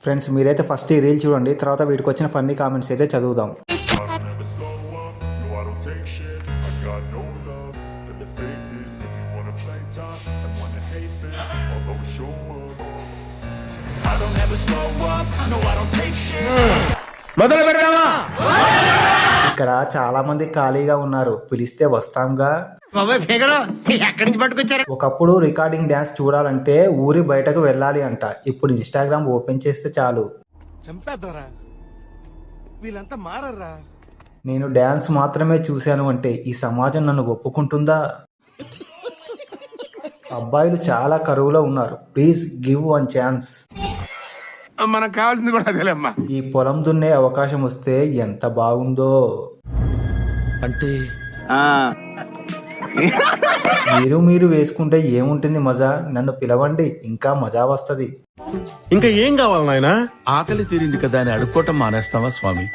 Friends మీరైతే first ఈ reel చూడండి, తర్వాత వీటికి వచ్చిన ఫన్నీ కామెంట్స్ అయితే చదువుదాం. ఇక్కడ చాలా మంది ఖాళీగా ఉన్నారు, పిలిస్తే వస్తాంగా. ఒకప్పుడు రికార్డింగ్ డ్యాన్స్ చూడాలంటే ఊరి బయటకు వెళ్ళాలి అంట. ఇప్పుడు ఇన్స్టాగ్రామ్ ఓపెన్ చేస్తే చాలు. నేను డ్యాన్స్ మాత్రమే చూశాను అంటే ఈ సమాజం నన్ను ఒప్పుకుంటుందా? అబ్బాయిలు చాలా కరువులో ఉన్నారు, ప్లీజ్ గివ్ వన్ ఛాన్స్. మనకు కావాల్సింది కూడా అదేలేమ్మా. ఈ పొలం దున్నే అవకాశం వస్తే ఎంత బాగుందో. అంటే మీరు వేసుకుంటే ఏముంటుంది మజా, నన్ను పిలవండి, ఇంకా మజా వస్తది. ఇంకా ఏం కావాలి నాయనా? ఆకలి తీరింది కదా అని అడుక్కోవటం మానేస్తావా స్వామి?